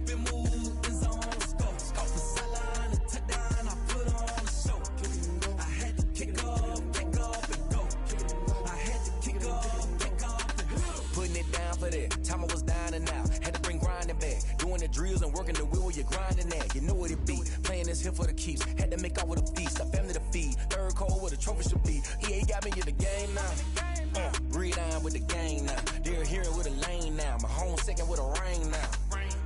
spin move, end zone, let's go. Scout the sideline, a touchdown, I put on the show. I had to kick off and go. I had to kick off and go. Putting it down for that. Time I was down and out. Had to bring grinding back. Doing the drills and working the wheel where you're grinding at. You know what it be. Playing this here for the keeps. Had to make out with a feast. A family to feed. Third cold where the trophy should be. EA got me in the game now. Breathe on with the game now. They're here with a lane now. My home second with a rain now.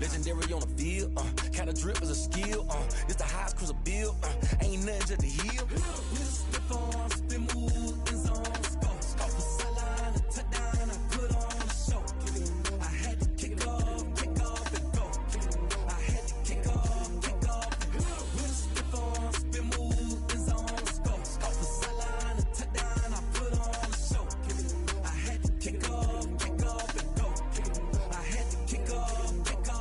Legendary on the field. Kinda drip is a skill. It's the highest cruiser bill. Ain't nothing to the hill. We just slip on, spin move, end zone, let's go. Scout the sideline, a touchdown, I put on the show. I had to kick off and go. I had to kick off and go. We just slip on, spin move, end zone, let's go. Scout the sideline, a touchdown, I put on the show. I had to kick off and go. I had to kick off and go.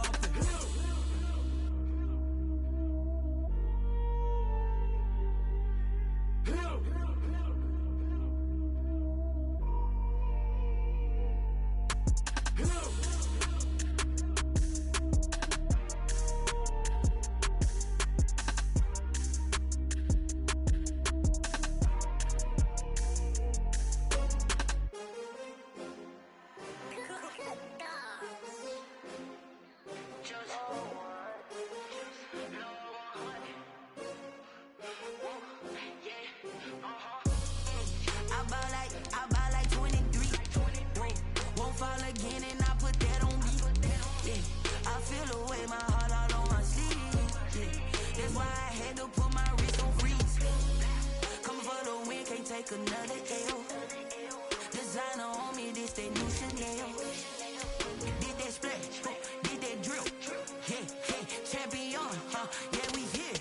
I buy like 23. Won't fall again and I put that on me. Yeah, I feel the way my heart all on my sleeve. Yeah, that's why I had to put my wrist on freeze. Coming for the win, can't take another L. Designer on me, this that new Chanel. Did that splash, did that drill. Yeah, champion, yeah, we here.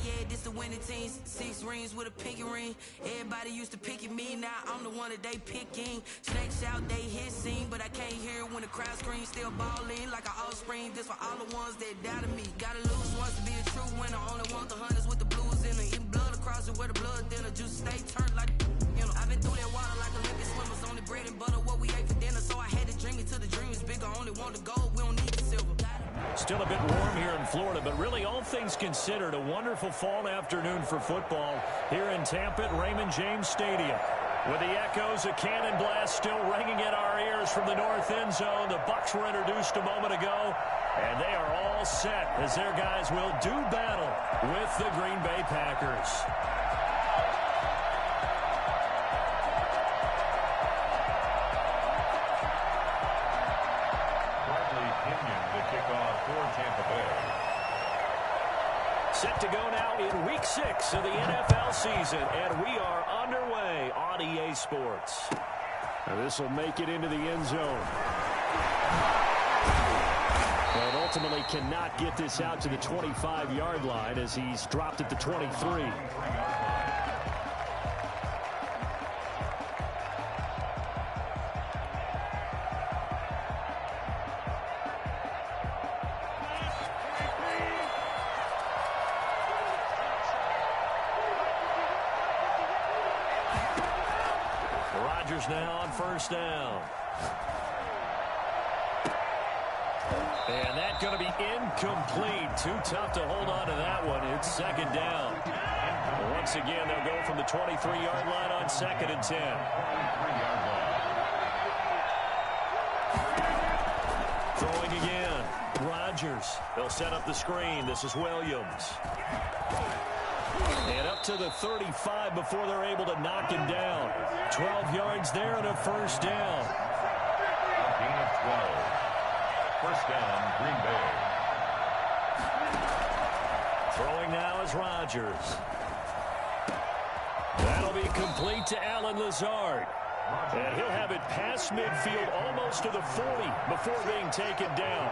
Yeah, this the winning team. 6 rings with a pinky ring. Everybody used to pick at me, now I'm the one that they picking. Snakes out, they hit scene, but I can't hear it when the crowd screams. Still balling like an offspring. This for all the ones that doubted me. Gotta lose once to be a true winner. Only want the hunters with the blues in it. Eating blood across it where the blood dinner. Juice stay turned like, you know. I've been through that water like Olympic swimmers. Only bread and butter, what we ate for dinner. So I had to dream it till the dream is bigger. Only want the gold, we don't need the silver. Still a bit warm here in Florida, but really all things considered, a wonderful fall afternoon for football here in Tampa at Raymond James Stadium. With the echoes of cannon blast still ringing in our ears from the north end zone, the Bucs were introduced a moment ago, and they are all set as their guys will do battle with the Green Bay Packers. Set to go now in Week 6 of the NFL season, and we are underway on EA Sports. This will make it into the end zone. And ultimately cannot get this out to the 25-yard line as he's dropped at the 23. Now on first down. And that's going to be incomplete. Too tough to hold on to that one. It's second down. Once again, they'll go from the 23-yard line on 2nd and 10. Throwing again. Rodgers. They'll set up the screen. This is Williams. And up to the 35 before they're able to knock him down. 12 yards there and a first down. Gain of 12. First down, Green Bay. Throwing now is Rodgers. That'll be complete to Allen Lazard. And he'll have it past midfield almost to the 40 before being taken down.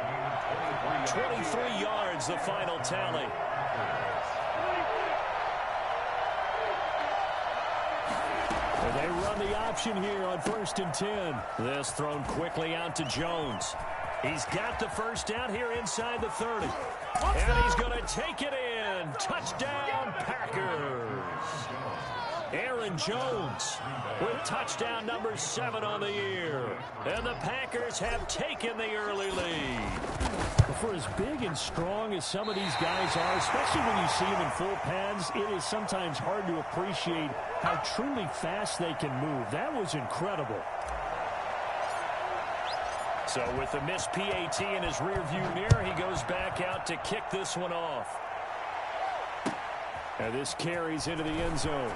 23 yards the final tally. They run the option here on 1st and 10. This thrown quickly out to Jones. He's got the first down here inside the 30. And he's going to take it in. Touchdown, Packers. Aaron Jones with touchdown number 7 on the year. And the Packers have taken the early lead. For as big and strong as some of these guys are, especially when you see them in full pads, it is sometimes hard to appreciate how truly fast they can move. That was incredible. So with the missed PAT in his rearview mirror, he goes back out to kick this one off. And this carries into the end zone.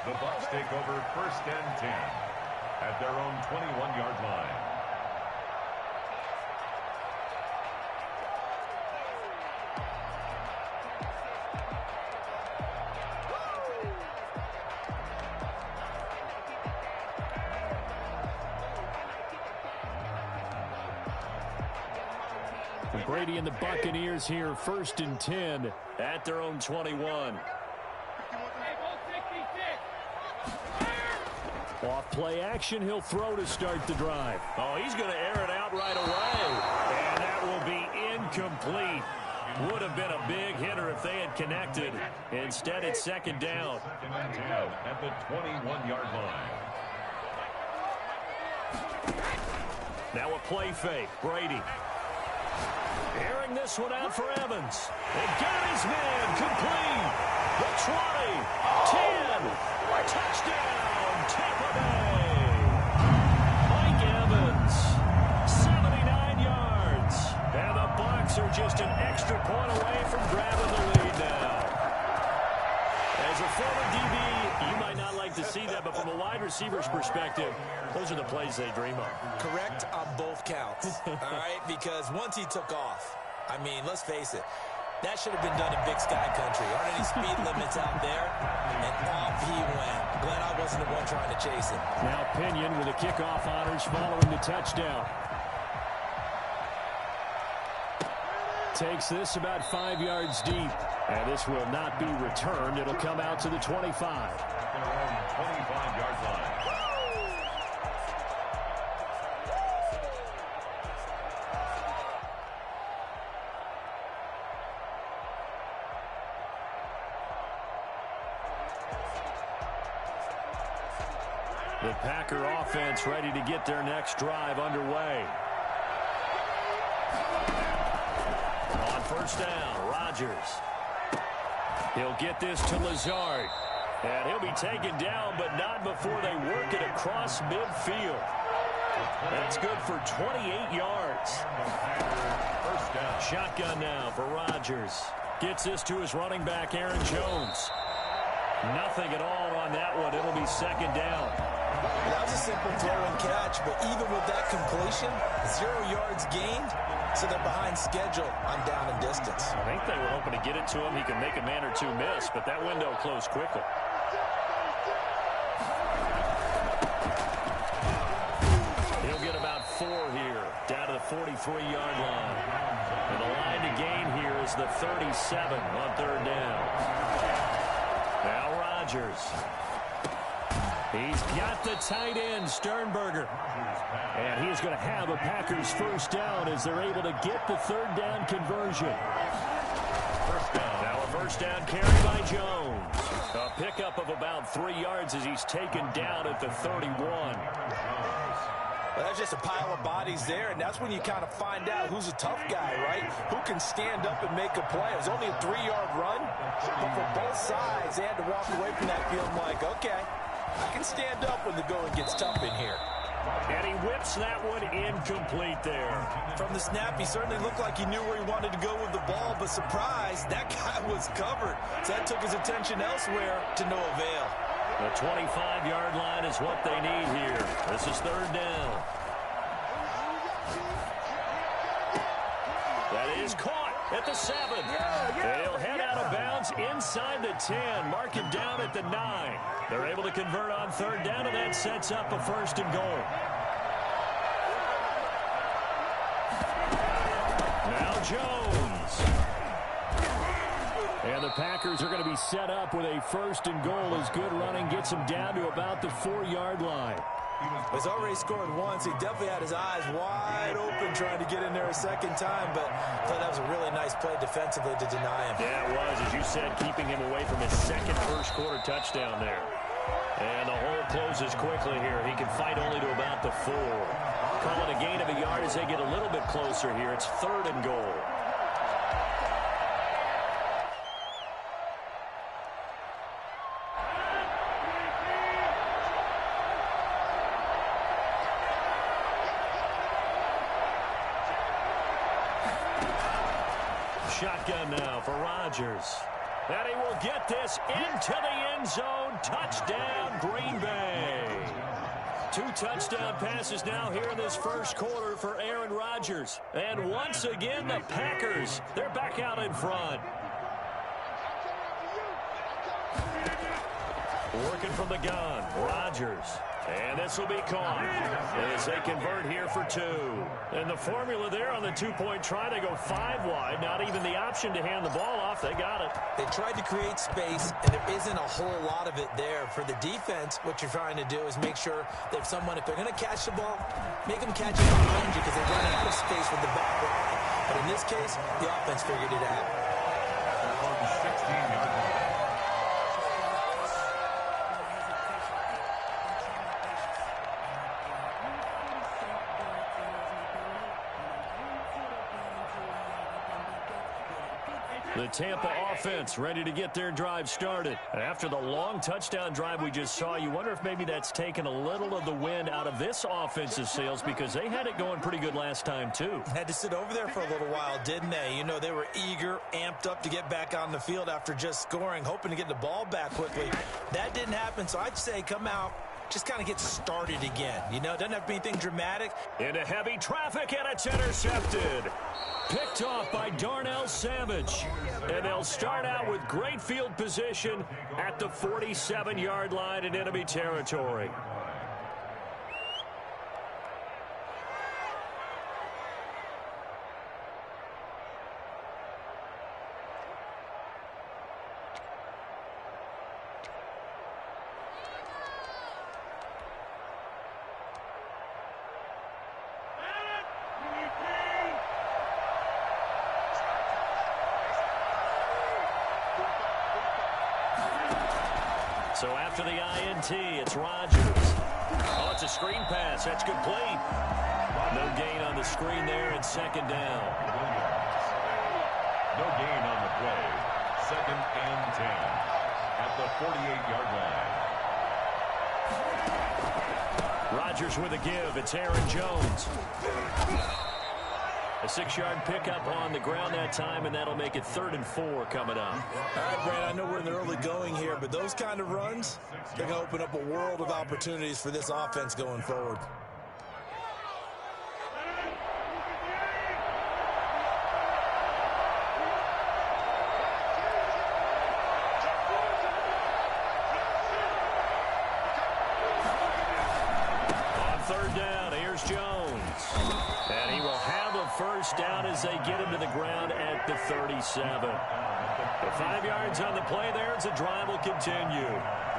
The Bucs take over 1st and 10 at their own 21-yard line. Brady and the Buccaneers here, 1st and 10 at their own 21. Off play action, he'll throw to start the drive. Oh, he's going to air it out right away. And that will be incomplete. Would have been a big hitter if they had connected. Instead, it's 2nd down. 2nd and 10 at the 21-yard line. Now a play fake. Brady. Airing this one out for Evans. And got his man complete. The 20, 10, touchdown, Tampa Bay. Mike Evans, 79 yards. And the Bucs are just an extra point away from grabbing the lead now. As a former DB, you might not like to see that, but from a wide receiver's perspective, those are the plays they dream of. Correct on both counts, all right? Because once he took off, I mean, let's face it, that should have been done in Big Sky Country. Aren't any speed limits out there? And off he went. Glad I wasn't the one trying to chase him. Now Pinion with the kickoff honors following the touchdown. Takes this about 5 yards deep. And this will not be returned. It'll come out to the 25. Their own 25-yard line. The Packer offense ready to get their next drive underway. On 1st down, Rodgers. He'll get this to Lazard. And he'll be taken down, but not before they work it across midfield. That's good for 28 yards. 1st down. Shotgun now for Rodgers. Gets this to his running back, Aaron Jones. Nothing at all on that one. It'll be 2nd down. That was a simple throw and catch, but even with that completion, 0 yards gained, so they're behind schedule on down and distance. I think they were hoping to get it to him. He can make a man or two miss, but that window closed quickly. He'll get about 4 here, down to the 43-yard line. And the line to gain here is the 37 on 3rd down. Now Rodgers. He's got the tight end, Sternberger. And he is going to have a Packers 1st down as they're able to get the 3rd down conversion. 1st down. Now a 1st down carry by Jones. A pickup of about 3 yards as he's taken down at the 31. Well, that's just a pile of bodies there, and that's when you kind of find out who's a tough guy, right? Who can stand up and make a play. It was only a 3-yard run, but for both sides, they had to walk away from that feeling like, okay, I can stand up when the going gets tough in here. And he whips that one incomplete there. From the snap, he certainly looked like he knew where he wanted to go with the ball, but surprise, that guy was covered. So that took his attention elsewhere to no avail. The 25-yard line is what they need here. This is 3rd down. That is caught at the 7. They'll head out of bounds inside the 10. Mark him down at the 9. They're able to convert on 3rd down, and that sets up a 1st and goal. Now Jones. And the Packers are going to be set up with a 1st and goal as good running gets them down to about the 4-yard line. He's already scored once. He definitely had his eyes wide open trying to get in there a second time, but I thought that was a really nice play defensively to deny him. Yeah, it was, as you said, keeping him away from his second first-quarter touchdown there. And the hole closes quickly here. He can fight only to about the 4. Call it a gain of a yard as they get a little bit closer here. It's 3rd and goal. Shotgun now for Rodgers. And he will get this into the end zone. Touchdown, Green Bay. 2 touchdown passes now here in this first quarter for Aaron Rodgers. And once again, the Packers, they're back out in front. Working from the gun, Rodgers. And this will be caught as they convert here for 2. And the formula there on the 2-point try, they go 5 wide. Not even the option to hand the ball off. They got it. They tried to create space, and there isn't a whole lot of it there. For the defense, what you're trying to do is make sure that if they're going to catch the ball, make them catch it behind you because they're running out of space with the back line. But in this case, the offense figured it out. 16-yard line. The Tampa offense ready to get their drive started. After the long touchdown drive we just saw, you wonder if maybe that's taken a little of the wind out of this offensive sails because they had it going pretty good last time too. Had to sit over there for a little while, didn't they? You know, they were eager, amped up to get back on the field after just scoring, hoping to get the ball back quickly. That didn't happen, so I'd say come out, just kind of get started again. You know, it doesn't have to be anything dramatic. Into heavy traffic, and it's intercepted. Picked off by Darnell Savage. And they'll start out with great field position at the 47-yard line in enemy territory. So after the INT, it's Rodgers. Oh, it's a screen pass. That's complete. No gain on the screen there, and 2nd down. No gain on the play. 2nd and 10 at the 48-yard line. Rodgers with a give. It's Aaron Jones. A 6-yard pickup on the ground that time, and that'll make it 3rd and 4 coming up. All right, Brad, I know we're in the early going here, but those kind of runs, they're going to open up a world of opportunities for this offense going forward. On 3rd down, here's Jones. And he will have a first down as they get him to the ground at the 37. The 5 yards on the play there as the drive will continue.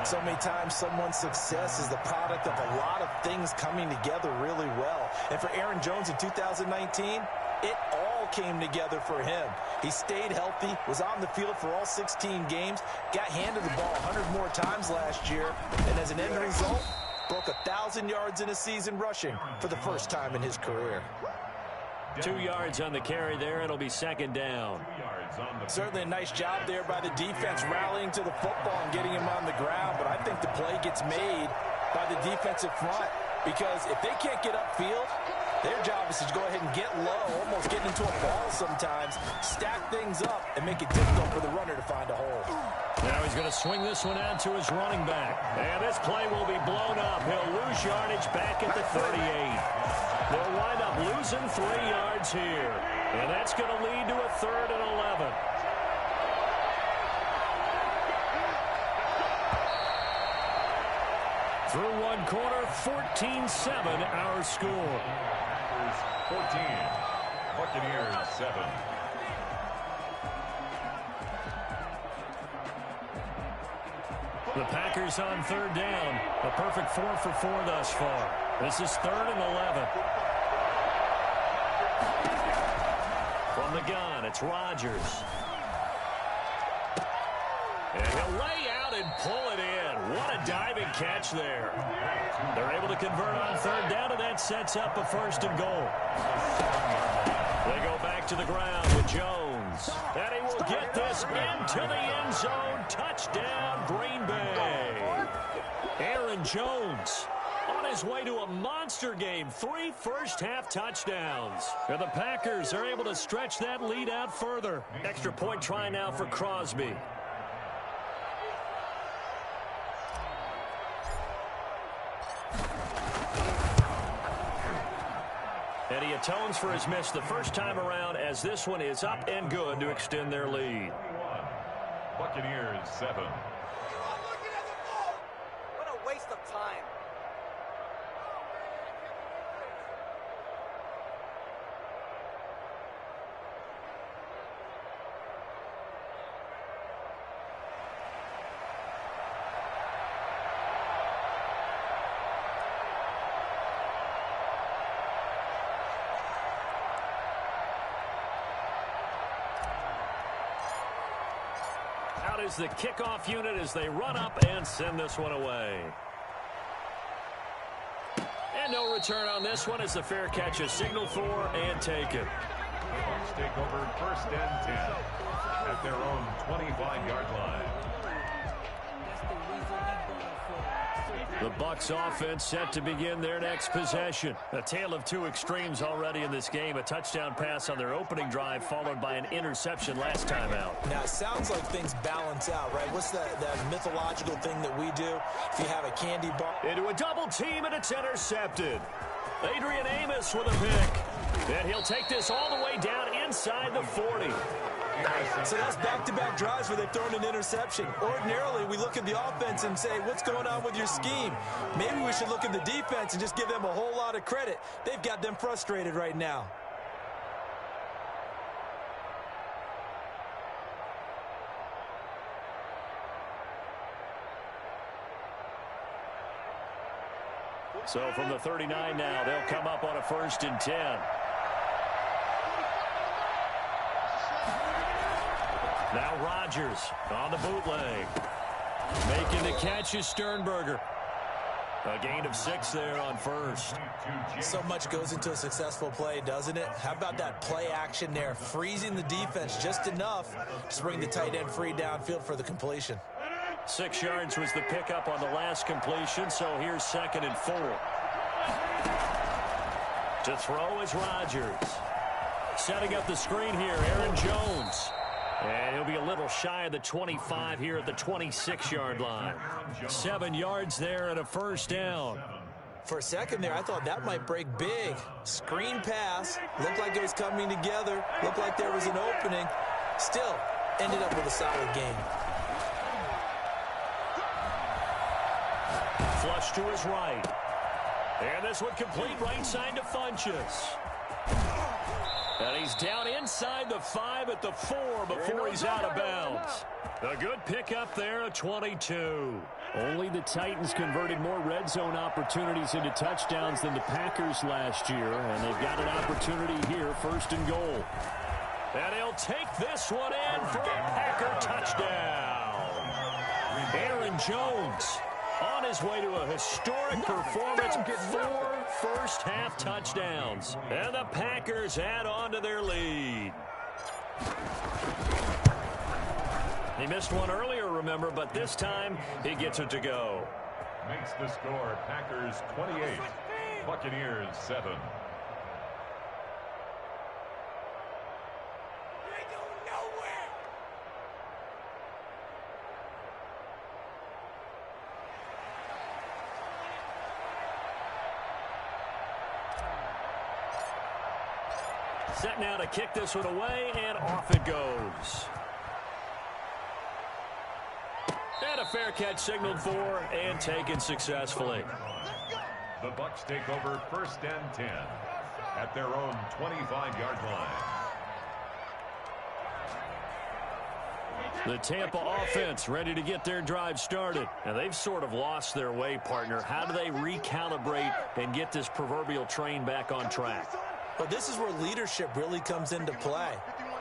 So many times someone's success is the product of a lot of things coming together really well. And for Aaron Jones in 2019, it all came together for him. He stayed healthy, was on the field for all 16 games, got handed the ball 100 more times last year, and as an end result, broke 1,000 yards in a season rushing for the first time in his career. 2 yards on the carry there. It'll be 2nd down. Certainly a nice job there by the defense rallying to the football and getting him on the ground, but I think the play gets made by the defensive front because if they can't get upfield, their job is to go ahead and get low, almost get into a ball sometimes, stack things up, and make it difficult for the runner to find a hole. Now he's going to swing this one out to his running back. And this play will be blown up. He'll lose yardage back at the 38. They'll wind up losing 3 yards here. And that's going to lead to a 3rd and 11. Through one quarter, 14-7 our score. 14, Buccaneers 7. The Packers on third down. A perfect 4 for 4 thus far. This is 3rd and 11. From the gun, it's Rodgers. And he'll lay out and pull it in. What a diving catch there. They're able to convert on third down, and that sets up a 1st and goal. They go back to the ground with Jones. And he will get this into the end zone. Touchdown, Green Bay. Aaron Jones on his way to a monster game. 3 first-half touchdowns. And the Packers are able to stretch that lead out further. Extra point try now for Crosby. And he atones for his miss the first time around, as this one is up and good to extend their lead. Buccaneers 7. What a waste of time. Out is the kickoff unit as they run up and send this one away. And no return on this one as the fair catch is signaled for and taken. Bucs take over 1st and 10 at their own 25-yard line. The Bucs offense set to begin their next possession. A tale of 2 extremes already in this game. A touchdown pass on their opening drive followed by an interception last time out. Now, it sounds like things balance out, right? What's that mythological thing that we do? If you have a candy bar. Into a double team, and it's intercepted. Adrian Amos with a pick. And he'll take this all the way down inside the 40. So that's back-to-back drives where they've thrown an interception. Ordinarily, we look at the offense and say, what's going on with your scheme? Maybe we should look at the defense and just give them a whole lot of credit. They've got them frustrated right now. So from the 39 now, they'll come up on a 1st and 10. Now Rodgers on the bootleg. Making the catch is Sternberger. A gain of 6 there on 1st. So much goes into a successful play, doesn't it? How about that play action there? Freezing the defense just enough to bring the tight end free downfield for the completion. 6 yards was the pickup on the last completion, so here's 2nd and 4. To throw is Rodgers. Setting up the screen here, Aaron Jones. And he'll be a little shy of the 25 here at the 26-yard line. 7 yards there and a 1st down. For a second there, I thought that might break big. Screen pass. Looked like it was coming together. Looked like there was an opening. Still, ended up with a solid game. Flush to his right. And this one complete right side to Funchess. And he's down inside the 5 at the 4 before he's out of bounds. A good pickup there at 22. Only the Titans converted more red zone opportunities into touchdowns than the Packers last year, and they've got an opportunity here, 1st and goal. And he'll take this one in for a Packer touchdown. Aaron Jones on his way to a historic performance, 4 first-half touchdowns. And the Packers add on to their lead. He missed one earlier, remember, but this time he gets it to go. Makes the score Packers 28, Buccaneers 7. Set now to kick this one away, and off it goes. And a fair catch signaled for and taken successfully. The Bucs take over 1st and 10 at their own 25-yard line. The Tampa offense ready to get their drive started. And they've sort of lost their way, partner. How do they recalibrate and get this proverbial train back on track? Well, this is where leadership really comes into play.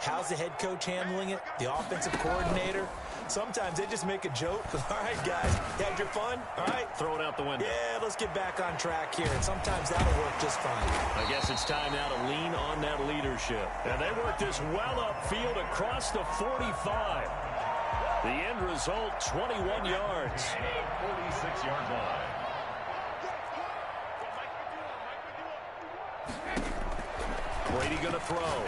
How's the head coach handling it? The offensive coordinator? Sometimes they just make a joke. All right, guys, you had your fun? All right. Throw it out the window. Yeah, let's get back on track here. And sometimes that'll work just fine. I guess it's time now to lean on that leadership. And they work this well upfield across the 45. The end result, 21 yards. 46-yard line. Brady going to throw.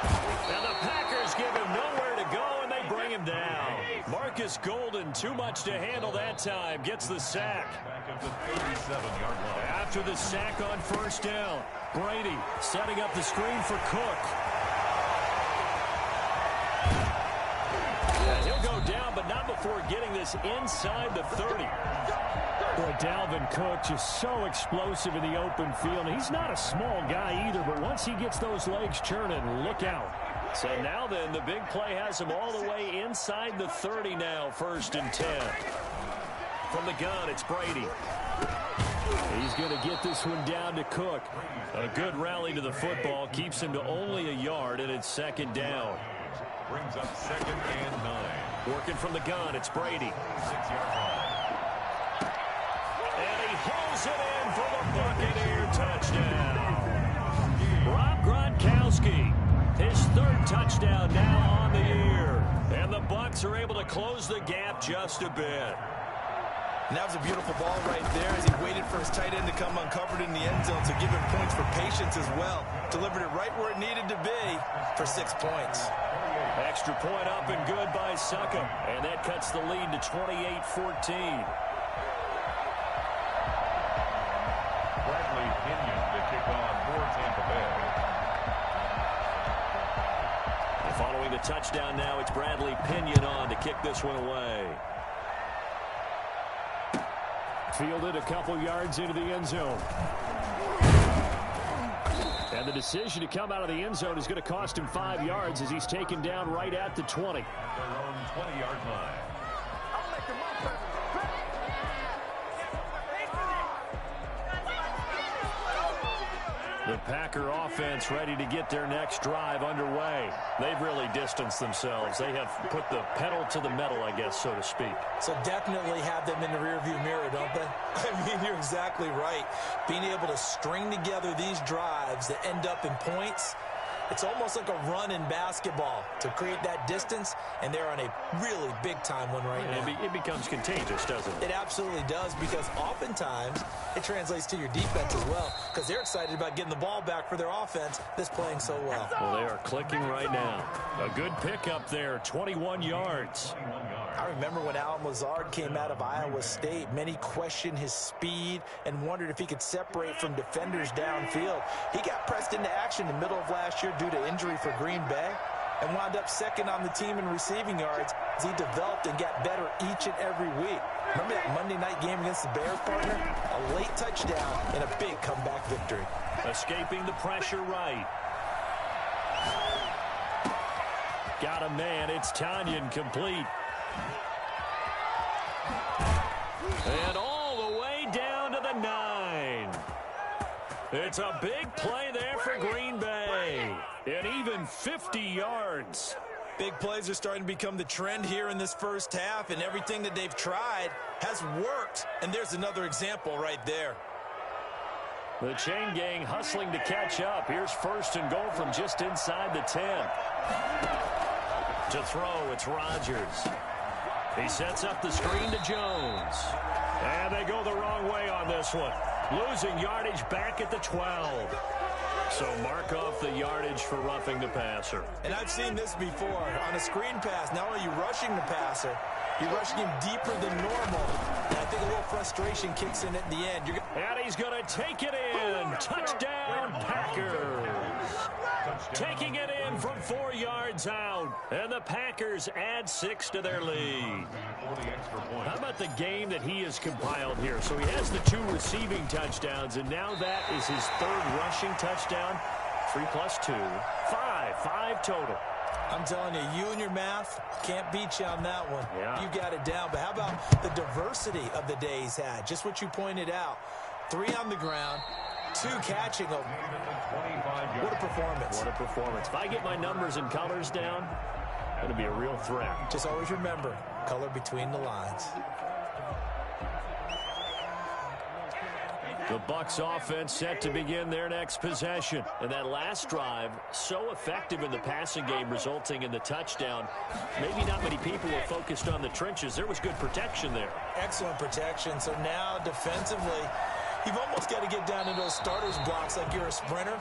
And the Packers give him nowhere to go, and they bring him down. Marcus Golden, too much to handle that time, gets the sack. Back of the 37-yard line. After the sack on first down, Brady setting up the screen for Cook. And he'll go down, but not before getting this inside the 30. Boy, Dalvin Cook just so explosive in the open field. He's not a small guy either, but once he gets those legs churning, look out. So now then, the big play has him all the way inside the 30 now, 1st and 10. From the gun, it's Brady. He's going to get this one down to Cook. A good rally to the football keeps him to only a yard, and it's 2nd down. Brings up 2nd and 9. Working from the gun, it's Brady. 6-yard line. And he hauls it in for the Buccaneer touchdown. Rob Gronkowski, his 3rd touchdown now on the year. And the Bucs are able to close the gap just a bit. And that was a beautiful ball right there as he waited for his tight end to come uncovered in the end zone to give him points for patience as well. Delivered it right where it needed to be for 6 points. Extra point up and good by Succop. And that cuts the lead to 28-14. Bradley Pinion to kick off for Tampa Bay. Following the touchdown now, it's Bradley Pinion on to kick this one away. Fielded a couple yards into the end zone. And the decision to come out of the end zone is going to cost him 5 yards as he's taken down right at the 20. Their own 20-yard line. The Packer offense ready to get their next drive underway. They've really distanced themselves. They have put the pedal to the metal, I guess, so to speak. So definitely have them in the rearview mirror, don't they? I mean, you're exactly right. Being able to string together these drives that end up in points, it's almost like a run in basketball to create that distance, and they're on a really big-time one right now. It becomes contagious, doesn't it? It absolutely does, because oftentimes it translates to your defense as well, because they're excited about getting the ball back for their offense that's playing so well. Well, they are clicking right now. A good pickup there, 21 yards. I remember when Allen Lazard came out of Iowa State, many questioned his speed and wondered if he could separate from defenders downfield. He got pressed into action in the middle of last year due to injury for Green Bay and wound up 2nd on the team in receiving yards as he developed and got better each and every week. Remember that Monday night game against the Bears, partner? A late touchdown and a big comeback victory. Escaping the pressure right. Got a man. It's Tanyan complete. And all the way down to the 9. It's a big play there for Green Bay. And even 50 yards. Big plays are starting to become the trend here in this first half, and everything that they've tried has worked. And there's another example right there. The chain gang hustling to catch up. Here's 1st and goal from just inside the 10. To throw, it's Rodgers. He sets up the screen to Jones. And they go the wrong way on this one. Losing yardage back at the 12. So mark off the yardage for roughing the passer. And I've seen this before. On a screen pass, not only are you rushing the passer, you're rushing him deeper than normal. And I think a little frustration kicks in at the end. And he's going to take it in. Touchdown, Packers. Taking it in from 4 yards out. And the Packers add 6 to their lead. How about the game that he has compiled here? So he has the 2 receiving touchdowns, and now that is his 3rd rushing touchdown. 3 plus 2, 5 total. I'm telling you, you and your math can't beat you on that one. Yeah. You got it down. But how about the diversity of the day he's had? Just what you pointed out. 3 on the ground, 2 catching them. What a performance. What a performance. If I get my numbers and colors down, it's going to be a real threat. Just always remember, color between the lines. The Bucs offense set to begin their next possession. And that last drive, so effective in the passing game, resulting in the touchdown. Maybe not many people were focused on the trenches. There was good protection there. Excellent protection. So now defensively, you've almost got to get down into those starters blocks like you're a sprinter.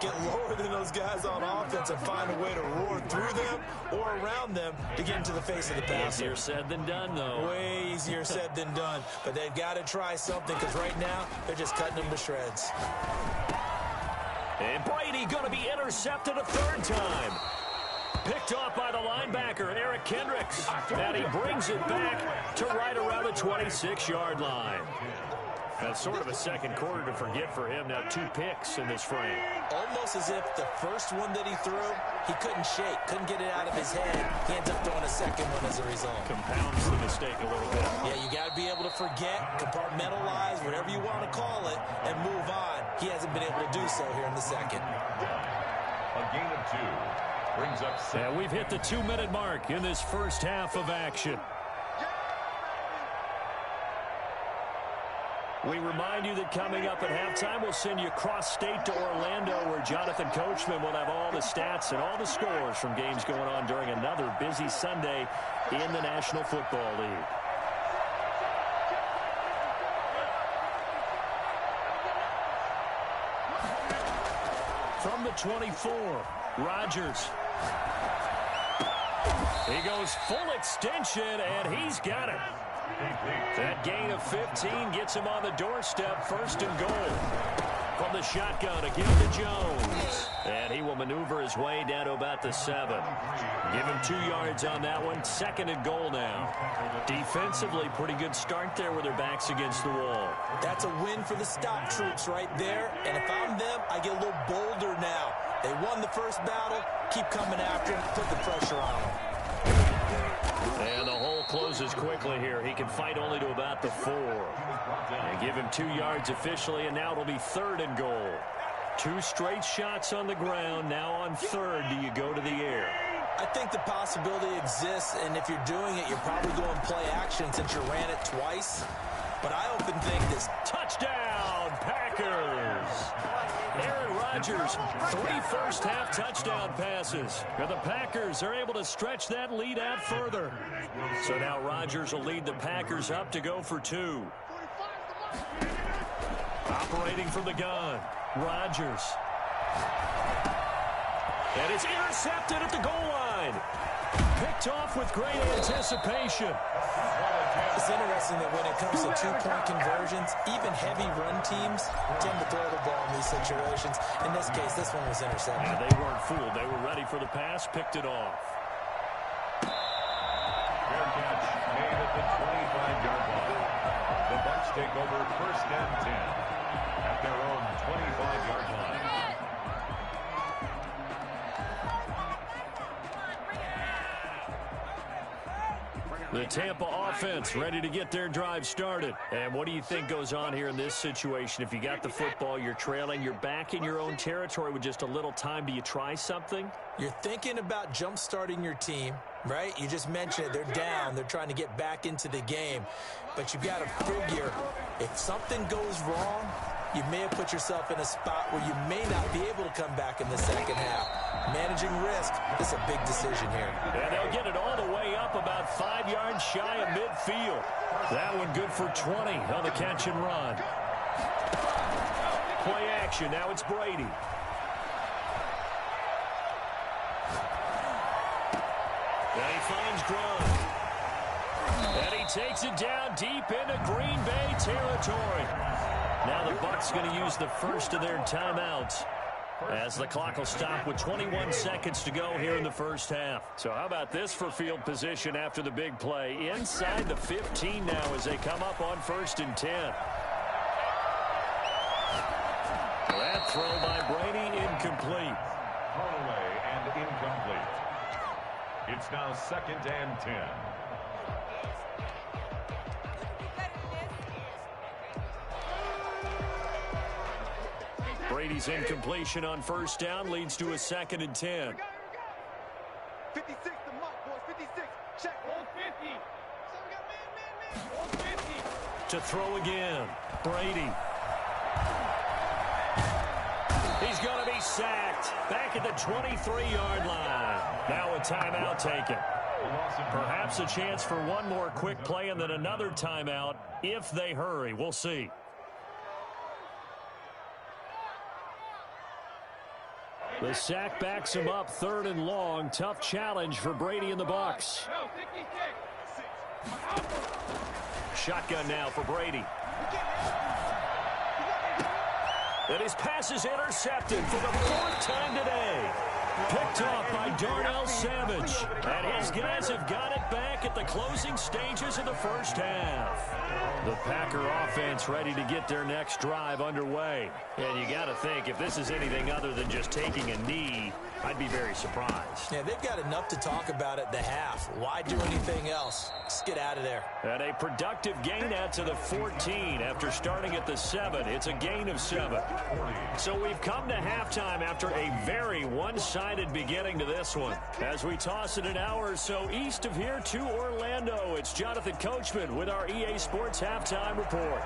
Get lower than those guys on offense and find a way to roar through them or around them to get into the face of the passer. Easier said than done, though. Way easier said than done. But they've got to try something because right now they're just cutting them to shreds. And Brady going to be intercepted a 3rd time. Picked off by the linebacker, Eric Kendricks. And he brings it back to right around the 26-yard line. That's sort of a second quarter to forget for him. Now 2 picks in this frame. Almost as if the first one that he threw, he couldn't shake, couldn't get it out of his head. He ends up throwing a second one as a result. Compounds the mistake a little bit. Yeah, you got to be able to forget, compartmentalize, whatever you want to call it, and move on. He hasn't been able to do so here in the second. A gain of 2 brings up 7. And we've hit the 2-minute mark in this first half of action. We remind you that coming up at halftime, we'll send you cross-state to Orlando, where Jonathan Coachman will have all the stats and all the scores from games going on during another busy Sunday in the National Football League. From the 24, Rodgers. He goes full extension, and he's got it. That gain of 15 gets him on the doorstep, 1st and goal. From the shotgun, again to Jones. And he will maneuver his way down to about the 7. Give him 2 yards on that one, 2nd and goal now. Defensively, pretty good start there with their backs against the wall. That's a win for the stop troops right there. And if I'm them, I get a little bolder now. They won the first battle. Keep coming after them. Put the pressure on them. And the hole closes quickly here. He can fight only to about the 4. And give him 2 yards officially, and now it'll be 3rd and goal. 2 straight shots on the ground. Now on 3rd, do you go to the air? I think the possibility exists, and if you're doing it, you're probably going play action since you ran it twice. But I often think this touchdown, Packers. Aaron Rodgers, 3 first-half touchdown passes. And the Packers are able to stretch that lead out further. So now Rodgers will lead the Packers up to go for 2. Operating from the gun, Rodgers. And it's intercepted at the goal line. Picked off with great anticipation. It's interesting that when it comes to 2-point conversions, even heavy run teams tend to throw the ball in these situations. In this case, this one was intercepted. Yeah, they weren't fooled. They were ready for the pass, picked it off. Fair catch made at the 25-yard line. The Bucs take over 1st and 10 at their own 25-yard line. The Tampa offense ready to get their drive started. And what do you think goes on here in this situation? If you got the football, you're trailing, you're back in your own territory with just a little time. Do you try something? You're thinking about jump-starting your team, right? You just mentioned it. They're down. They're trying to get back into the game. But you've got to figure, if something goes wrong, you may have put yourself in a spot where you may not be able to come back in the second half. Managing risk is a big decision here. And they'll get it all the way up about 5 yards shy of midfield. That one good for 20 on the catch and run. Play action. Now it's Brady. And he finds Gronk. And he takes it down deep into Green Bay territory. Now the Bucs going to use the first of their timeouts as the clock will stop with 21 seconds to go here in the first half. So how about this for field position after the big play? Inside the 15 now as they come up on 1st and 10. That throw by Brady incomplete. Thrown away and incomplete. It's now 2nd and 10. Brady's incompletion on first down leads to a 2nd and 10. 56 the mark, boys. 56. Check. 150. So we got man. 150. To throw again. Brady. He's going to be sacked. Back at the 23-yard line. Now a timeout taken. Perhaps a chance for one more quick play and then another timeout if they hurry. We'll see. The sack backs him up 3rd and long. Tough challenge for Brady and the Bucs. Shotgun now for Brady. And his pass is intercepted for the 4th time today. Picked off by Darnell Savage. And his guys have got it back at the closing stages of the first half. The Packer offense ready to get their next drive underway. And you got to think, if this is anything other than just taking a knee, I'd be very surprised. Yeah, they've got enough to talk about at the half. Why do anything else? Just get out of there. And a productive gain out to the 14 after starting at the 7. It's a gain of 7. So we've come to halftime after a very one-sided beginning to this one. As we toss it an hour or so east of here to Orlando, it's Jonathan Coachman with our EA Sports Halftime Report.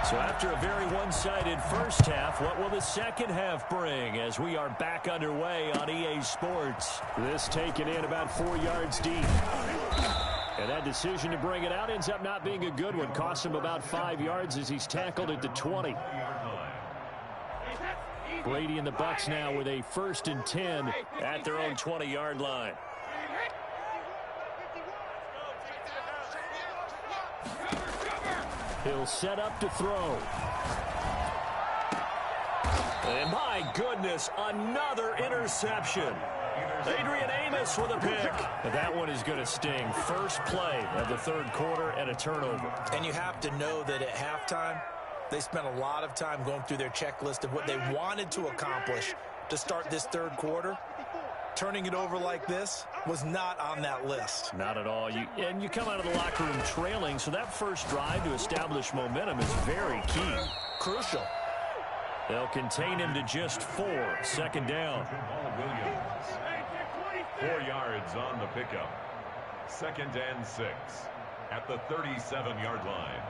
So after a very one-sided first half, what will the second half bring as we are back underway on EA Sports? This taken in about 4 yards deep. And that decision to bring it out ends up not being a good one. Cost him about 5 yards as he's tackled at the 20. Brady and the Bucs now with a 1st and 10 at their own 20-yard line. He'll set up to throw. And my goodness, another interception. Adrian Amos with a pick. That one is going to sting. First play of the 3rd quarter and a turnover. And you have to know that at halftime, they spent a lot of time going through their checklist of what they wanted to accomplish to start this 3rd quarter. Turning it over like this was not on that list. Not at all. And you come out of the locker room trailing, so that first drive to establish momentum is very key. Crucial. They'll contain him to just 4. 2nd down. 4 yards on the pickup. 2nd and 6 at the 37-yard line.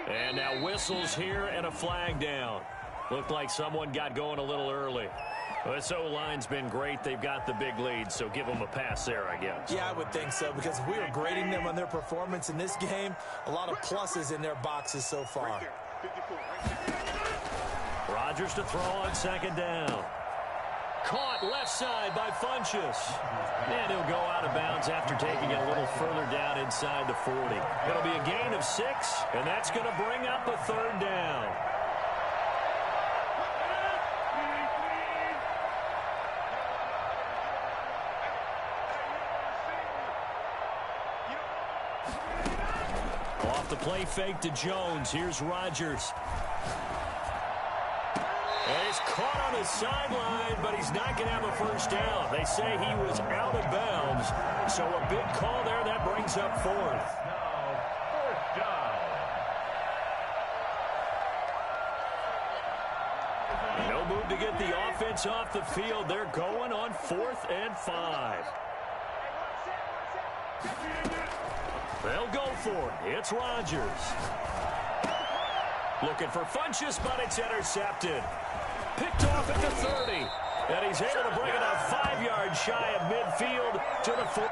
And now whistles here and a flag down. Looked like someone got going a little early. This O-line's been great. They've got the big lead, so give them a pass there, I guess. Yeah, I would think so, because if we were grading them on their performance in this game, a lot of pluses in their boxes so far. Rodgers to throw on 2nd down. Caught left side by Funchess. And he'll go out of bounds after taking it a little further down inside the 40. It'll be a gain of 6, and that's going to bring up a 3rd down. Off the play fake to Jones. Here's Rodgers. And he's caught on his sideline, but he's not going to have a first down. They say he was out of bounds. So a big call there. That brings up 4th. Now, 4th down. No move to get the offense off the field. They're going on 4th and 5. They'll go for it. It's Rodgers. Looking for Funchess, but it's intercepted. Picked off at the 30. And he's able to bring it up 5 yards shy of midfield to the 4.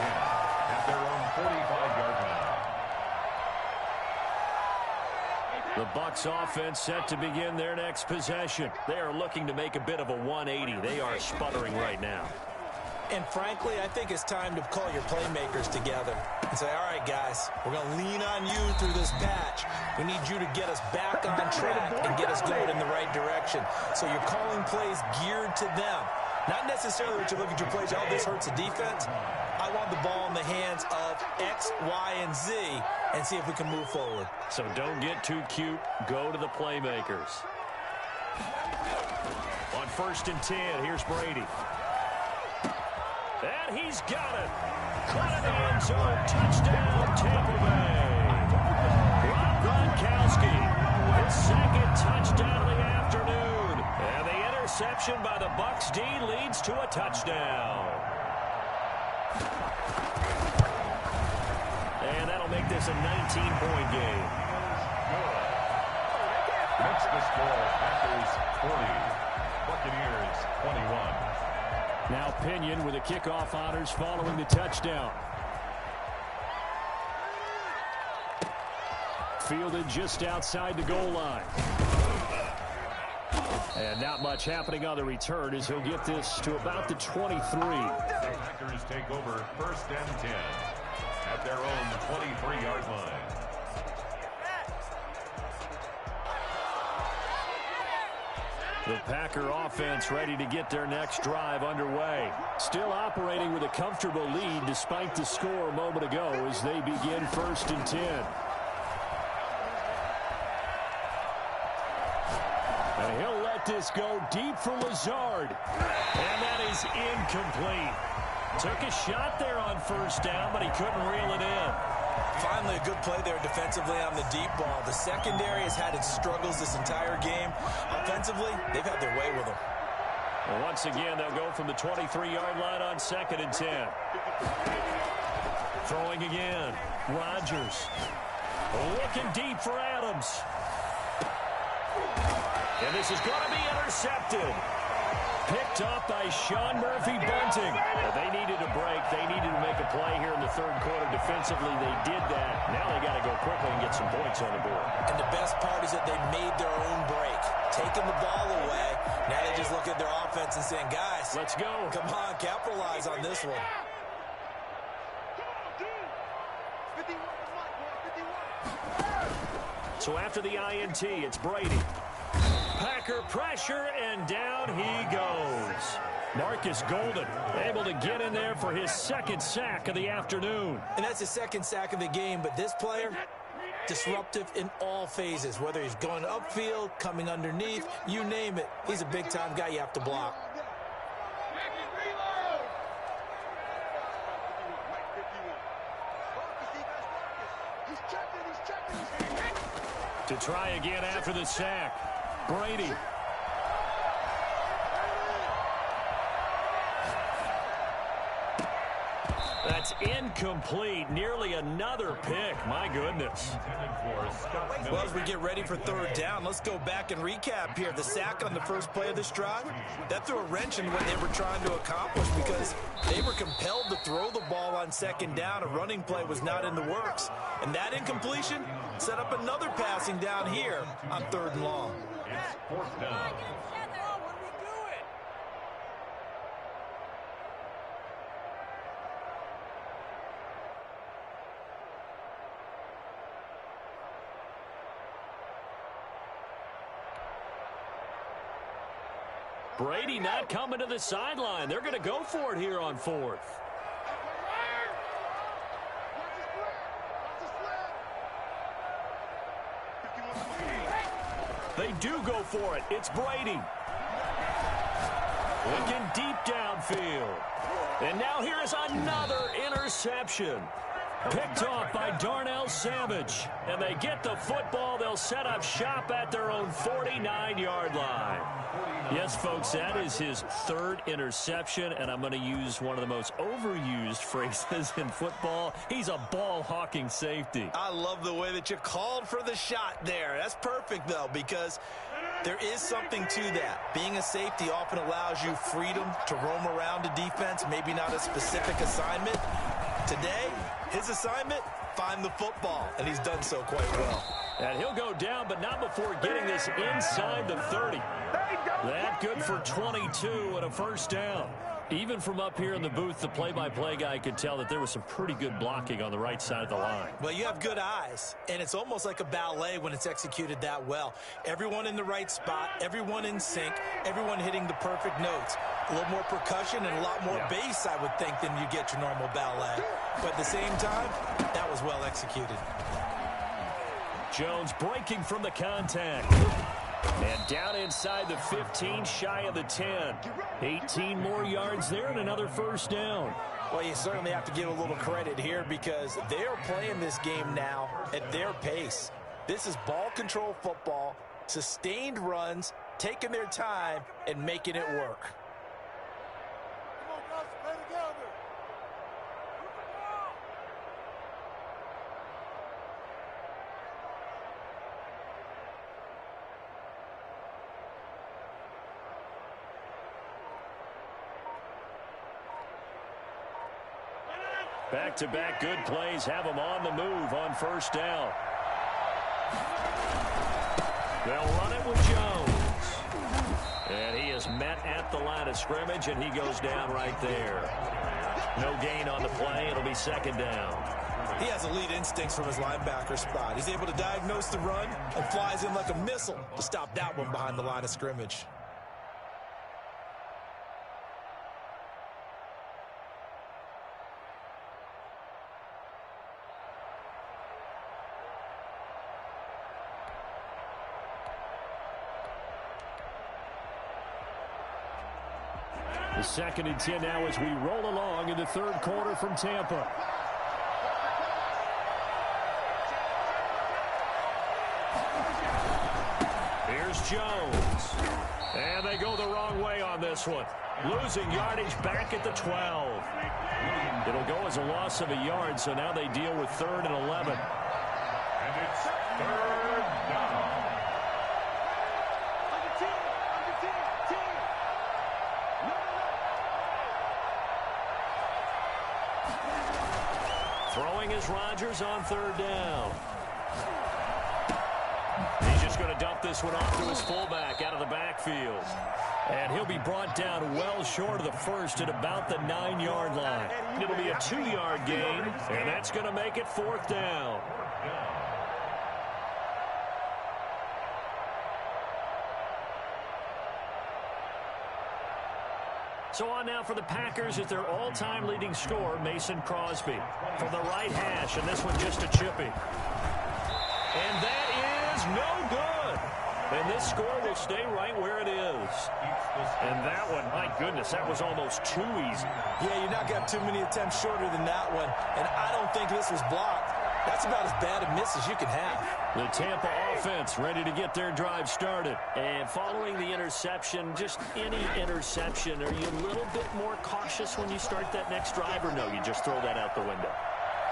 at their own 45-yard line. The Bucs offense set to begin their next possession. They are looking to make a bit of a 180. They are sputtering right now. And frankly, I think it's time to call your playmakers together and say, all right, guys, we're going to lean on you through this patch. We need you to get us back on track and get us going in the right direction. So you're calling plays geared to them. Not necessarily that you look at your plays, oh, this hurts the defense. I want the ball in the hands of X, Y, and Z and see if we can move forward. So don't get too cute. Go to the playmakers. On 1st and 10, here's Brady. And he's got it. Caught in the end zone. Touchdown, Tampa Bay. Rob Gronkowski, his second touchdown of the afternoon. And the interception by the Bucs D leads to a touchdown. And that'll make this a 19-point game. Makes the score Packers 40, Buccaneers 21. Now Pinion with the kickoff honors following the touchdown. Fielded just outside the goal line. And not much happening on the return as he'll get this to about the 23. The Packers take over 1st and 10 at their own 23-yard line. The Packer offense ready to get their next drive underway. Still operating with a comfortable lead despite the score a moment ago as they begin 1st and 10. And he'll let this go deep for Lazard. And that is incomplete. Took a shot there on 1st down, but he couldn't reel it in. Finally, a good play there defensively on the deep ball. The secondary has had its struggles this entire game. Offensively, they've had their way with them. Well, once again, they'll go from the 23-yard line on 2nd and 10. Throwing again. Rodgers. Looking deep for Adams. And this is going to be intercepted. Picked up by Sean Murphy-Bunting. They needed a break. They needed to make a play here in the 3rd quarter. Defensively, they did that. Now they got to go quickly and get some points on the board. And the best part is that they made their own break. Taking the ball away. Now they just look at their offense and saying, guys, let's go. Come on, capitalize on this one. So after the INT, it's Brady. Packer pressure, and down he goes. Marcus Golden able to get in there for his 2nd sack of the afternoon. And that's his 2nd sack of the game, but this player, disruptive in all phases, whether he's going upfield, coming underneath, you name it. He's a big-time guy you have to block. To try again after the sack. Brady. That's incomplete. Nearly another pick. My goodness. Well, as we get ready for 3rd down, let's go back and recap here. The sack on the first play of this drive, that threw a wrench in what they were trying to accomplish because they were compelled to throw the ball on 2nd down. A running play was not in the works. And that incompletion set up another passing down here on 3rd and long. It's 4th down. Brady not coming to the sideline. They're going to go for it here on 4th. They do go for it. It's Brady. Looking deep downfield. And now here is another interception. Picked off by Darnell Savage. And they get the football. They'll set up shop at their own 49-yard line. Yes, folks, that is his 3rd interception, and I'm going to use one of the most overused phrases in football. He's a ball-hawking safety. I love the way that you called for the shot there. That's perfect, though, because there is something to that. Being a safety often allows you freedom to roam around a defense, maybe not a specific assignment. Today, his assignment, find the football, and he's done so quite well. And he'll go down, but not before getting this inside the 30. That good for 22 and a first down. Even from up here in the booth, the play-by-play guy could tell that there was some pretty good blocking on the right side of the line. Well, you have good eyes, and it's almost like a ballet when it's executed that well. Everyone in the right spot, everyone in sync, everyone hitting the perfect notes. A little more percussion and a lot more bass, I would think, than you get your normal ballet. But at the same time, that was well executed. Jones breaking from the contact. And down inside the 15, shy of the 10. 18 more yards there and another first down. Well, you certainly have to give a little credit here because they are playing this game now at their pace. This is ball control football, sustained runs, taking their time, and making it work. Come on, guys, play together. Back-to-back good plays have them on the move on first down. They'll run it with Jones. And he is met at the line of scrimmage, and he goes down right there. No gain on the play. It'll be second down. He has elite instincts from his linebacker spot. He's able to diagnose the run and flies in like a missile to stop that one behind the line of scrimmage. The 2nd and 10 now as we roll along in the third quarter from Tampa. Here's Jones. And they go the wrong way on this one. Losing yardage back at the 12. It'll go as a loss of a yard, so now they deal with 3rd and 11. And it's 3rd down. Throwing is Rodgers on 3rd down. He's just going to dump this one off to his fullback out of the backfield. And he'll be brought down well short of the first at about the 9-yard line. It'll be a 2-yard gain, and that's going to make it 4th down. So on now for the Packers is their all-time leading scorer, Mason Crosby. From the right hash, and this one just a chippy. And that is no good. And this score will stay right where it is. And that one, my goodness, that was almost too easy. Yeah, you're not going to have too many attempts shorter than that one. And I don't think this was blocked. That's about as bad a miss as you can have. The Tampa offense ready to get their drive started. And following the interception, just any interception, are you a little bit more cautious when you start that next drive, or no, you just throw that out the window?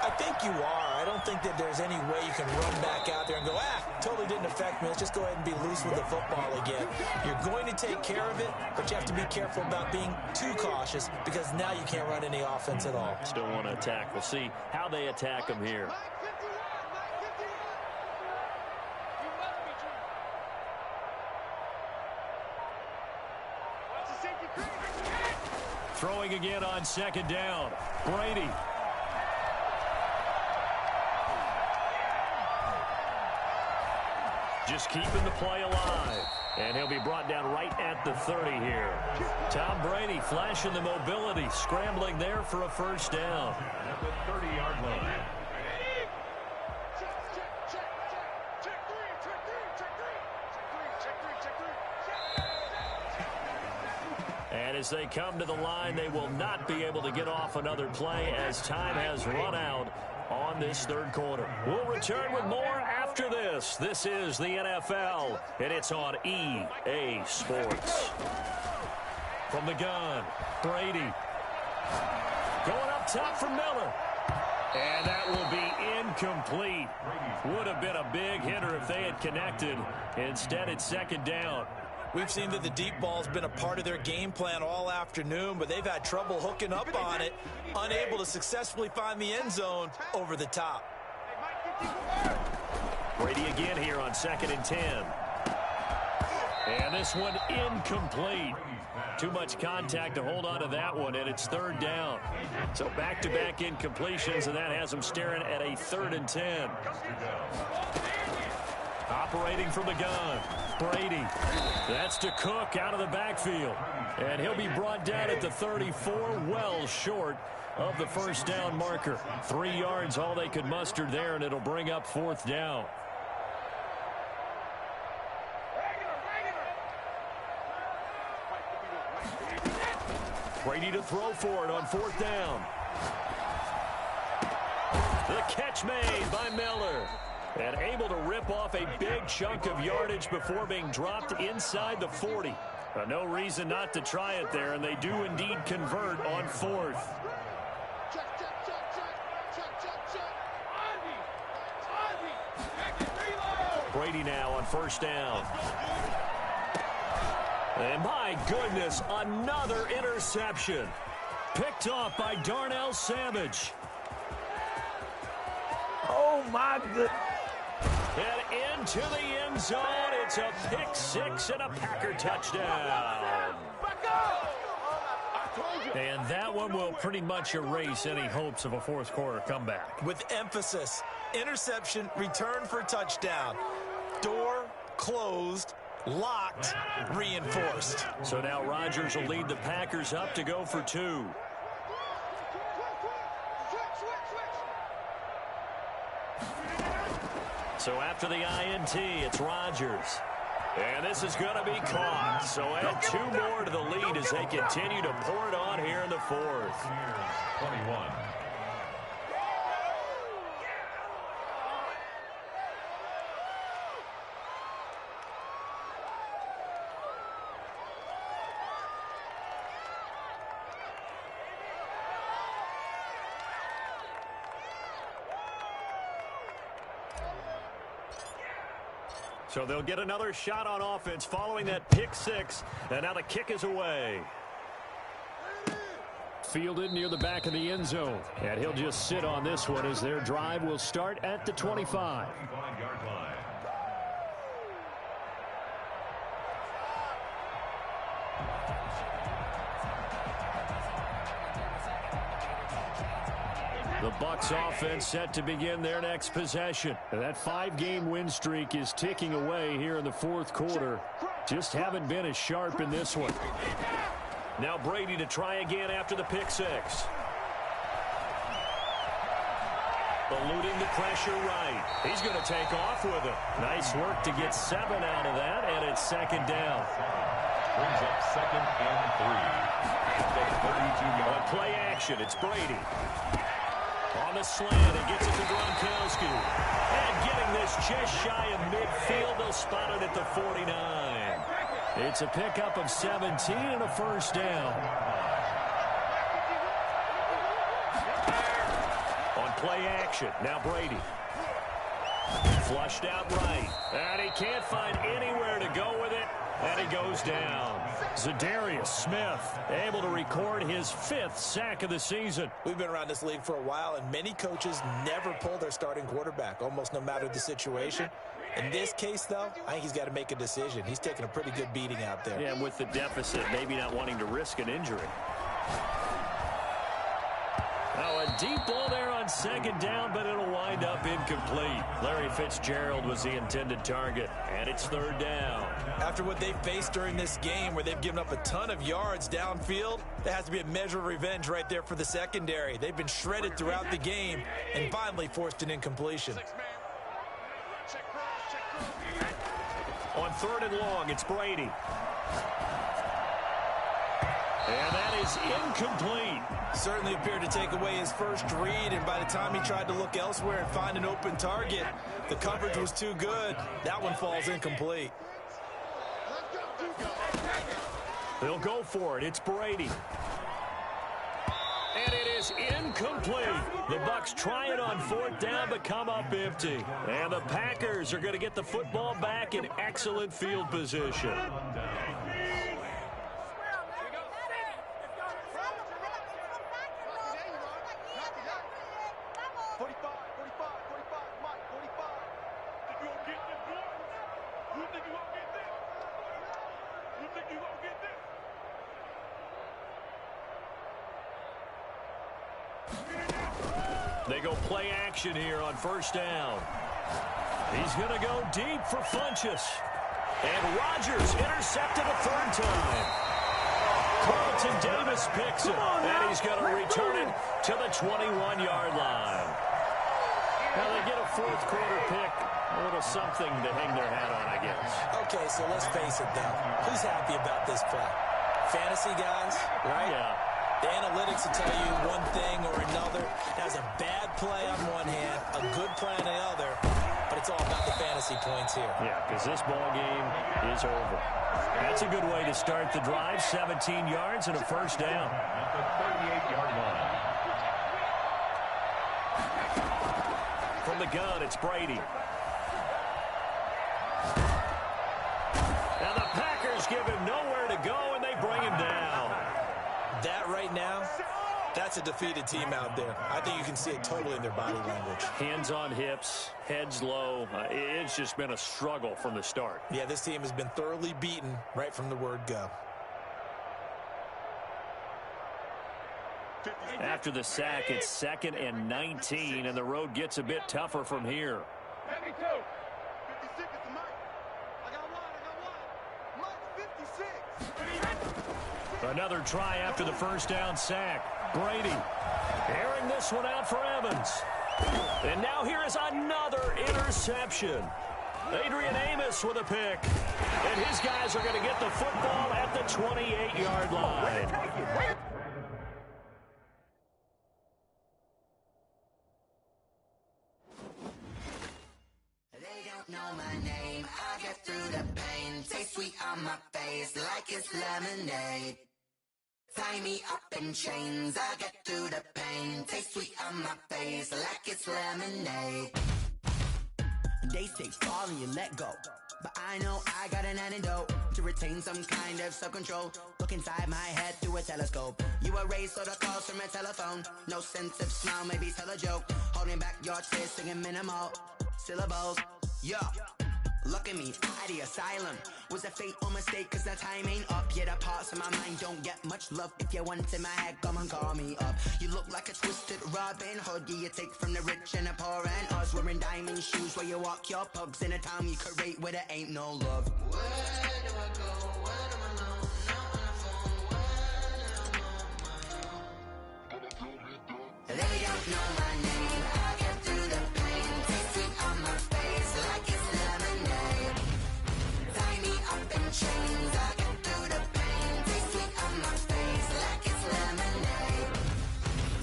I think you are. I don't think that there's any way you can run back out there and go, totally didn't affect me. Let's just go ahead and be loose with the football again. You're going to take care of it, but you have to be careful about being too cautious because now you can't run any offense at all. Still want to attack. We'll see how they attack them here. Throwing again on 2nd down. Brady. Just keeping the play alive. And he'll be brought down right at the 30 here. Tom Brady flashing the mobility, scrambling there for a first down. At the 30-yard line. And as they come to the line, they will not be able to get off another play as time has run out on this third quarter. We'll return with more after this. This is the NFL, and it's on EA Sports. From the gun, Brady. Going up top for Miller. And that will be incomplete. Would have been a big hitter if they had connected. Instead, it's 2nd down. We've seen that the deep ball's been a part of their game plan all afternoon, but they've had trouble hooking up on it, unable to successfully find the end zone over the top. Brady again here on 2nd and 10. And this one incomplete. Too much contact to hold on to that one, and it's 3rd down. So back-to-back incompletions, and that has them staring at a 3rd and 10. Operating from the gun, Brady. That's to Cook out of the backfield. And he'll be brought down at the 34, well short of the 1st down marker. 3 yards all they could muster there, and it'll bring up 4th down. Brady to throw for it on 4th down. The catch made by Miller. And able to rip off a big chunk of yardage before being dropped inside the 40. No reason not to try it there, and they do indeed convert on 4th. Brady now on 1st down. And my goodness, another interception. Picked off by Darnell Savage. Oh, my goodness. And into the end zone, it's a pick 6 and a Packer touchdown. And that one will pretty much erase any hopes of a 4th quarter comeback. With emphasis, interception, return for touchdown. Door closed, locked, reinforced. So now Rodgers will lead the Packers up to go for 2. So after the INT, it's Rodgers. And this is going to be caught. So add 2 more to the lead as they continue to pour it on here in the 4th. 21. So they'll get another shot on offense following that pick 6. And now the kick is away. Fielded near the back of the end zone. And he'll just sit on this one as their drive will start at the 25. 25-yard line. The Bucs offense set to begin their next possession. And that 5-game win streak is ticking away here in the 4th quarter. Just haven't been as sharp in this one. Now Brady to try again after the pick 6. Eluding the pressure right. He's going to take off with it. Nice work to get 7 out of that, and it's 2nd down. Brings up 2nd and 3. It's a 32-yard. On play action, it's Brady. On the slant, it gets it to Gronkowski. And getting this just shy of midfield, they'll spot it at the 49. It's a pickup of 17 and a 1st down. On play action, now Brady. Flushed out right. And he can't find anywhere to go with it. And he goes down. Zadarius Smith able to record his 5th sack of the season. We've been around this league for a while, and many coaches never pull their starting quarterback, almost no matter the situation. In this case, though, I think he's got to make a decision. He's taking a pretty good beating out there. Yeah, and with the deficit, maybe not wanting to risk an injury. Now a deep ball there on 2nd down, but it'll wind up incomplete. Larry Fitzgerald was the intended target, and it's 3rd down. After what they faced during this game where they've given up a ton of yards downfield, there has to be a measure of revenge right there for the secondary. They've been shredded throughout the game and finally forced an incompletion. On 3rd and long, it's Brady. And that is incomplete. Certainly appeared to take away his first read, and by the time he tried to look elsewhere and find an open target, the coverage was too good. That one falls incomplete. They'll go for it. It's Brady. And it is incomplete. The Bucs try it on 4th down but come up empty. And the Packers are going to get the football back in excellent field position. 45, Mike, 45. Think you gonna get this, boy? You think you gonna get this? You think you gonna get this? They go play action here on 1st down. He's going to go deep for Funchess. And Rodgers intercepted a 3rd time. Carlton Davis picks it, and he's going to return it to the 21-yard line. Now they get a 4th quarter pick. A little something to hang their hat on, I guess. Okay, so let's face it, though. Who's happy about this play? Fantasy guys, right? Yeah. The analytics will tell you one thing or another. That's a bad play on one hand, a good play on the other, but it's all about the fantasy points here. Yeah, because this ball game is over. That's a good way to start the drive. 17 yards and a 1st down. At the 38-yard line. From the gun, it's Brady. Now the Packers give him nowhere to go, and they bring him down. That right now, that's a defeated team out there. I think you can see it totally in their body language. Hands on hips, heads low. It's just been a struggle from the start. Yeah, this team has been thoroughly beaten right from the word go. After the sack, it's 2nd and 19, and the road gets a bit tougher from here. 52. 56 is the Mike. I got one. Mike, 56. Another try after the 1st down sack. Brady airing this one out for Evans. And now here is another interception. Adrian Amos with a pick. And his guys are going to get the football at the 28-yard line. Know my name, I get through the pain. Taste sweet on my face like it's lemonade. Tie me up in chains, I get through the pain. Taste sweet on my face like it's lemonade. They say fall and you let go, but I know I got an antidote to retain some kind of self-control. Look inside my head through a telescope. You erase all the calls from a telephone. No sense of smile, maybe tell a joke. Holding back your tears, singing minimal syllables. Yeah, look at me, at the asylum. Was a fate or mistake, cause the time ain't up. Yeah, the parts of my mind don't get much love. If you want in my head, come and call me up. You look like a twisted Robin Hood. Yeah, you take from the rich and the poor and us. Wearing diamond shoes where you walk your pugs. In a town you create where there ain't no love. Where do I go? When I'm alone? Not on the phone. When I'm on my own. They don't know my name. I get through the pain. Taste sweet on my face like it's lemonade. Tie me up in chains. I get through the pain. Taste sweet on my face like it's lemonade.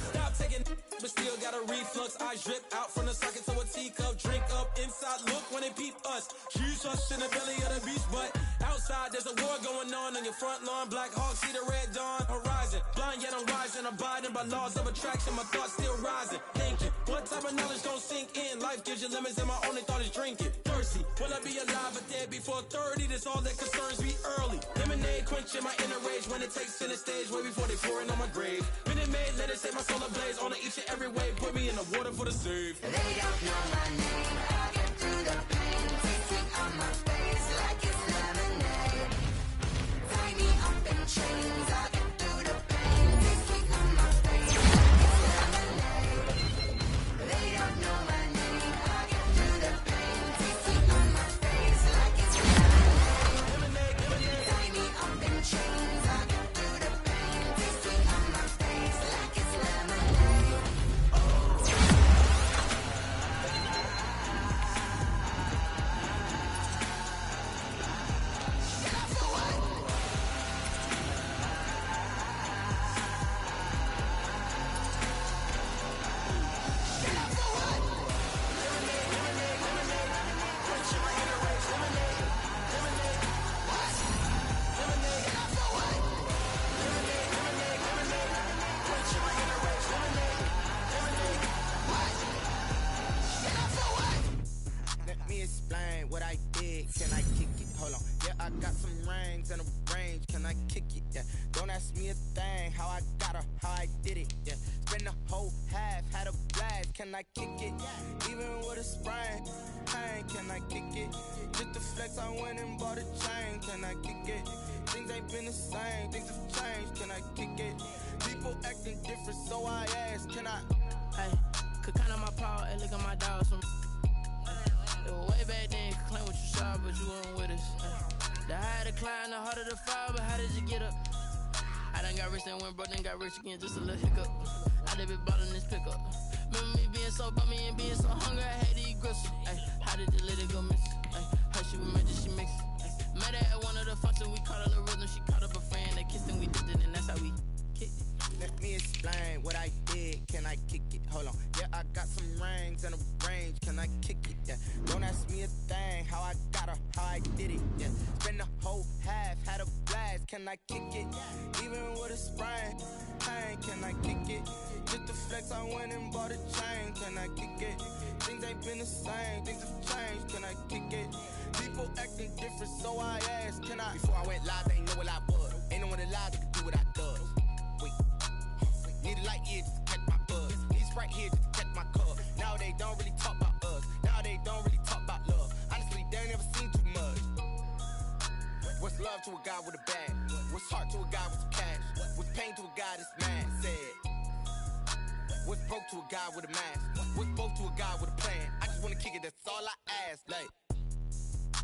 Stop taking, but still got a reflux. Eyes drip out from the socket to a teacup. Drink up inside, look when they peep us. Huge us in the belly of the beast, but outside there's a war going on your front lawn. Black Hawk, see the red dawn horizon. Blind yet I'm rising, abiding by laws of attraction. My thoughts still rising, thinking what type of knowledge gon' sink in? Life gives you limits and my only thought is drinking. Thirsty, will I be alive or dead before 30? That's all that concerns me early. Lemonade quenching my inner rage when it takes center stage way before they pouring on my grave. Minute Maid, let it set my soul ablaze on each and every way. Put me in the water for the save. They don't know my name. I get through the pain. Taste sweet on my face like it's lemonade. Tie me up in chains. I get through the pain. Taste sweet on my face like it's lemonade. They don't know my name. I get through the pain. Taste sweet on my face like it's lemonade. Tie me up in chains. I get through the pain. Taste sweet on my face like it's lemonade. can I kick it? Even with a sprain, pain, can I kick it? Just the flex, I went and bought a chain, can I kick it? Things ain't been the same, things have changed, can I kick it? People acting different, so I ask, can I? Hey, could count on my power, hey, look at my dogs. Way back then, you could claim what you saw, but you weren't with us. The higher the climb, the harder the fall, but how did you get up? I done got rich, then went broke, then got rich again, just a little hiccup. I done been ballin' this pickup. Remember me being so bummy and being so hungry, I had to eat gristle. Ay, how did the lady go miss? Ay, how she was magic, she mixed. Met her at one of the functions, we caught a little rhythm, she caught up a friend, they kissed and we dipped it, and that's how we kicked it. Let me explain what I did, can I kick it? Hold on, yeah, I got some rings and a range, can I kick it? Yeah, don't ask me a thing, how I got her, how I did it, yeah. Spend the whole half, had a blast, can I kick it? Even with a sprain, pain, can I kick it? Just the flex, I went and bought a chain, can I kick it? Things ain't been the same, things have changed, can I kick it? People acting different, so I ask, can I? Before I went live, they ain't know what I was. Ain't no one alive that could do what I does. Wait, need a light here just to catch my buzz. Need Sprite here just to catch my cup. Now they don't really talk about us. Now they don't really talk about love. Honestly, they ain't never seen too much. What's love to a guy with a bag? What's heart to a guy with some cash? What's pain to a guy that's mad? Said. What's broke to a guy with a mask? What's both to a guy with a plan? I just wanna kick it, that's all I ask. Like,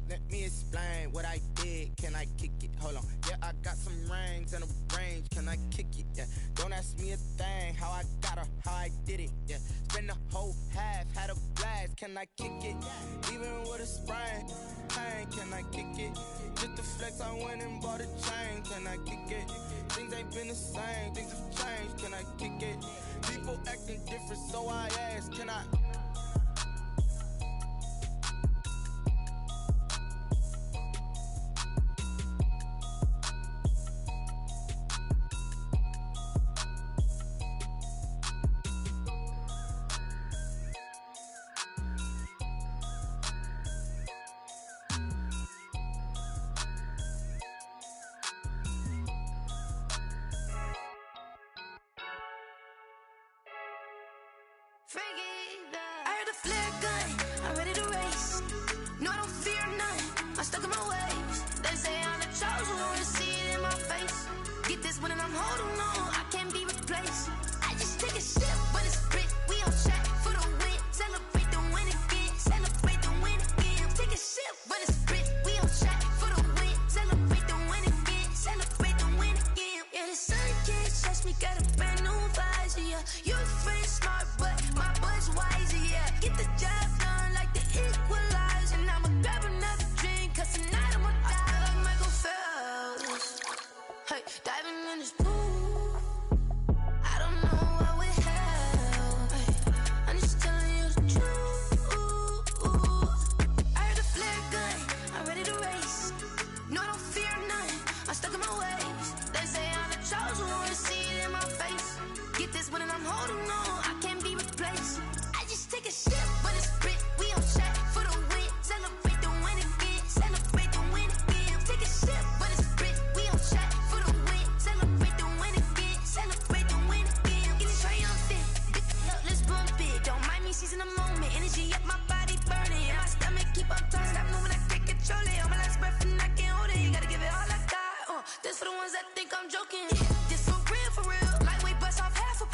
let me explain what I did, can I kick it? Hold on, yeah, I got some rings and a range, can I kick it? Yeah, don't ask me a thing, how I got her, how I did it? Yeah, spend the whole half, had a blast, can I kick it? Even with a sprain, pain, can I kick it? Just the flex, I went and bought a chain, can I kick it? Things ain't been the same, things have changed, can I kick it? People acting different, so I ask, can I? I heard a flare gun, I'm ready to race. No, I don't fear none, I'm stuck in my ways. They say I'm the chosen one, to see it in my face. Get this one and I'm holding on, I can't be replaced. I just take a sip, but it's split, we on track for the win. Celebrate the win again, celebrate the win again. Take a sip, but it's split, we on track for the win. Celebrate the win again, celebrate the win again. Yeah, the sun can't touch me, got a brand new visor, yeah. You friend smart, but my boy's wiser, yeah. Get the job done like the equalizer. And I'ma grab another drink, cause tonight I'ma die like Michael Phelps. Hey, diving in this pool, I don't know what would help. Hey, I'm just telling you the truth. I heard a flare gun, I'm ready to race. No, I don't fear none, I'm stuck in my ways. They say I'm the chosen one, to see it in my face. Get this one and I'm holding on, I can't be replaced. I just take a sip, but it's split, we on track for the win. Celebrate the win again, celebrate the win again. Take a sip, but it's split, we on track for the win. Celebrate the win again, celebrate the win again. Get it triumphant, let's bump it. Don't mind me seizing the moment, energy up my body burning. And my stomach keep on turning, stop moving, I can't control it. On my last breath and I can't hold it, you gotta give it all I got. This for the ones that think I'm joking. This for real, lightweight bust off half a.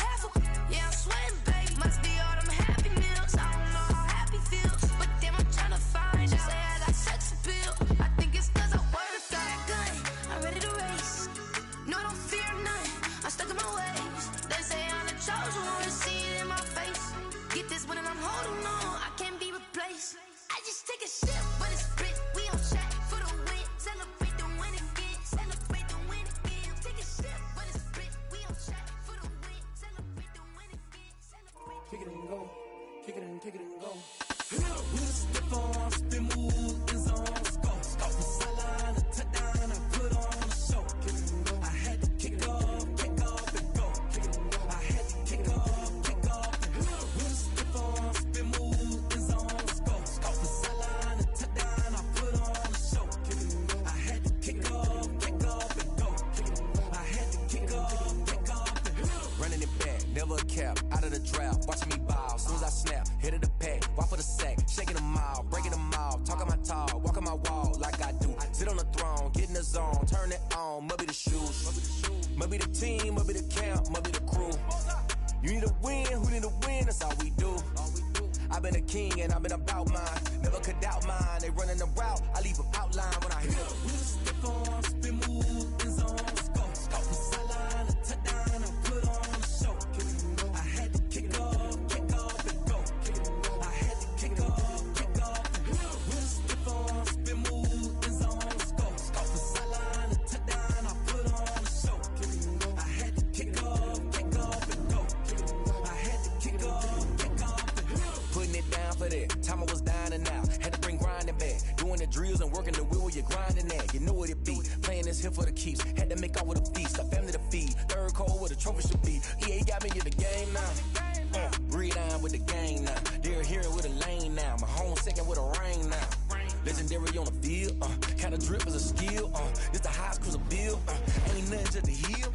Yeah, I'm sweating, baby. Must be all them happy meals. I don't know how happy feels, but damn, I'm trying to find out. Say I got sex appeal. I think it's cause I wear a fire gun. I'm ready to race. No, I don't fear none, I'm stuck in my ways. They say I'm the chosen one, to see it in my face. Get this one and I'm holding on, I can't be replaced. I just take a sip, but it's split, we on track for the win. Celebrate the win again, celebrate the win again. Take a sip, but it's split, we on track for the win. Celebrate the win again, celebrate. Kick it and go, kick it and go. We'll step on, spin, move, in zone, go. Start from sideline to touchdown, I put on a show. I had to kick off and go. I had to kick off and go. We'll step on, spin, move, in zone, go. Start from sideline to touchdown, I put on a show. I had to kick off and go. I had to kick off and go. Running it back, never a cap, out of the drought, watching me ball. Soon as I snap, hit of the pack, walk for the sack, shaking them all, breaking them all, talking my tall, walking my wall like I do. Sit on the throne, get in the zone, turn it on, must be the shoes, must be the team, must be the camp, must be the crew. You need a win, who need a win, that's all we do. I've been a king and I've been about mine, never could doubt mine. They running the route, I leave them outline when I hit them. We step on, spin, move, in zone, scope from sideline to touchdown, I put on a show. I had to kick off and go. I had to kick off and go. We step on, spin, move, in zone, scope from sideline to touchdown, I put on a show. I had to kick off and go. I had to kick off and go. Putting it down for that, time I was dining out, had to bring grinding back, doing the drills and working the wheel where you're grinding at, you know what it be, playing this here for the keeps, had to make off with a feast, a family to feed, third cold where the trophy should be, EA got me in the game now, breathe on with the gang now, they're here with a lane now, my home second with a rain now, legendary on the field, kinda drip is a skill, this the highest cruiser bill, ain't nothing to the heel.